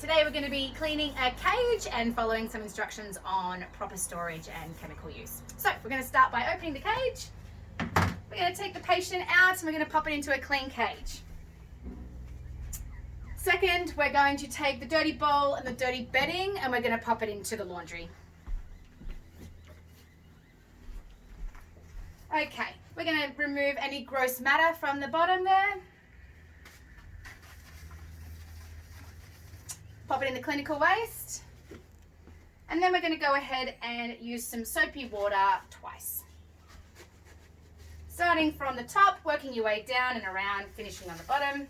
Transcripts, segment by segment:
Today we're going to be cleaning a cage and following some instructions on proper storage and chemical use. So we're going to start by opening the cage. We're going to take the patient out and we're going to pop it into a clean cage. Second, we're going to take the dirty bowl and the dirty bedding and we're going to pop it into the laundry. Okay, we're going to remove any gross matter from the bottom there. Pop it in the clinical waste. And then we're going to go ahead and use some soapy water twice. Starting from the top, working your way down and around, finishing on the bottom.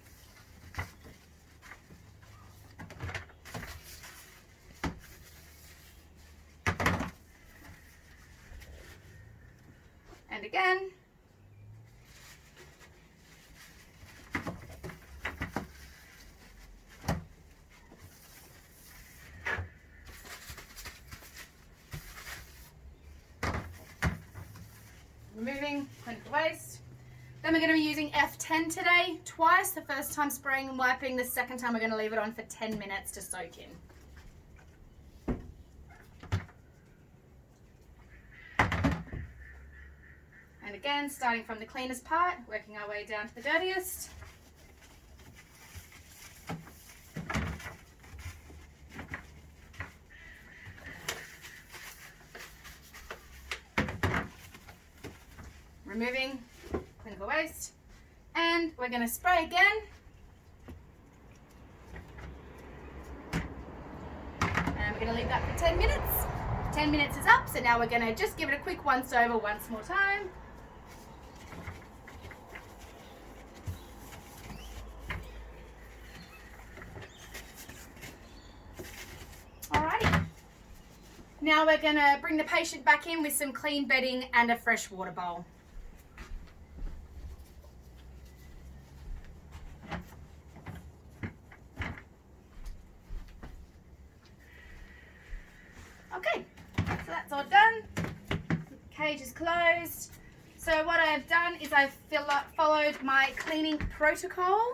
And again. Removing clinical waste. Then we're going to be using F10 today, twice. The first time spraying and wiping, the second time we're going to leave it on for 10 minutes to soak in. And again, starting from the cleanest part, working our way down to the dirtiest. Removing clinical waste, and we're going to spray again. And we're going to leave that for 10 minutes. 10 minutes is up, so now we're going to just give it a quick once over once more time. Alrighty. Now we're going to bring the patient back in with some clean bedding and a fresh water bowl. Okay, so that's all done. Cage is closed. So what I've done is I've followed my cleaning protocol,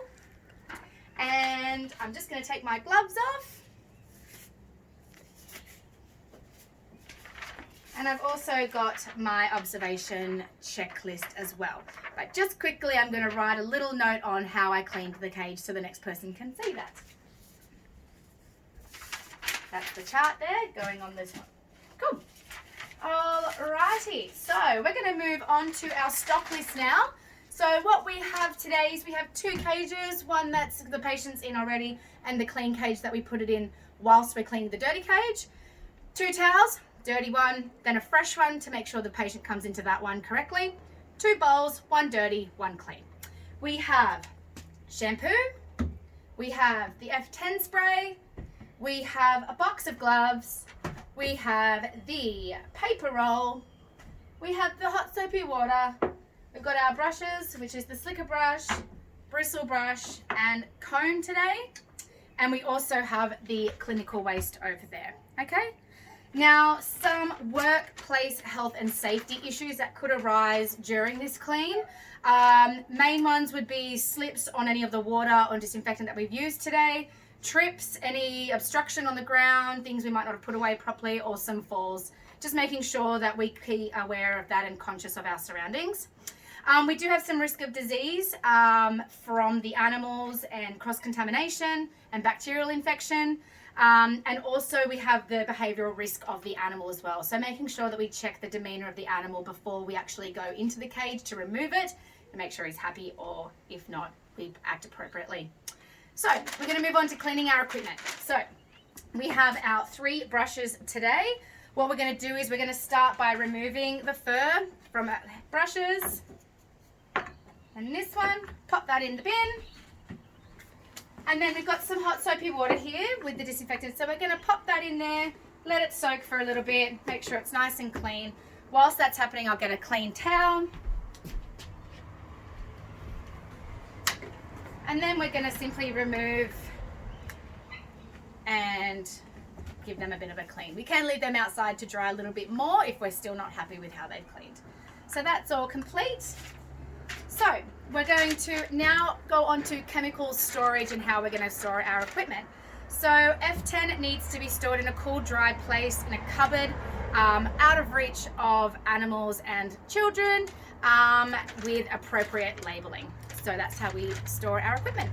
and I'm just going to take my gloves off. And I've also got my observation checklist as well. But just quickly, I'm going to write a little note on how I cleaned the cage so the next person can see that. That's the chart there going on this one. Cool. Alrighty, so we're going to move on to our stock list now. So what we have today is we have 2 cages, one that's the patient's in already and the clean cage that we put it in whilst we're cleaning the dirty cage. 2 towels, dirty one, then a fresh one to make sure the patient comes into that one correctly. 2 bowls, 1 dirty, 1 clean. We have shampoo, we have the F10 spray, we have a box of gloves, we have the paper roll, we have the hot soapy water, we've got our brushes, which is the slicker brush, bristle brush, and comb today, and we also have the clinical waste over there, okay? Now, some workplace health and safety issues that could arise during this clean. Main ones would be slips on any of the water or disinfectant that we've used today, trips, any obstruction on the ground, things we might not have put away properly, or some falls. Just making sure that we be aware of that and conscious of our surroundings. We do have some risk of disease from the animals and cross-contamination and bacterial infection. And also we have the behavioral risk of the animal as well. So making sure that we check the demeanor of the animal before we actually go into the cage to remove it and make sure he's happy, or if not, we act appropriately. So we're going to move on to cleaning our equipment. So we have our 3 brushes today. What we're going to do is we're going to start by removing the fur from our brushes. And this one, pop that in the bin. And then we've got some hot soapy water here with the disinfectant. So we're going to pop that in there, let it soak for a little bit, make sure it's nice and clean. Whilst that's happening, I'll get a clean towel. And then we're going to simply remove and give them a bit of a clean. We can leave them outside to dry a little bit more if we're still not happy with how they've cleaned. So that's all complete. So we're going to now go on to chemical storage and how we're going to store our equipment. So F10 needs to be stored in a cool, dry place in a cupboard, out of reach of animals and children, with appropriate labeling. So that's how we store our equipment.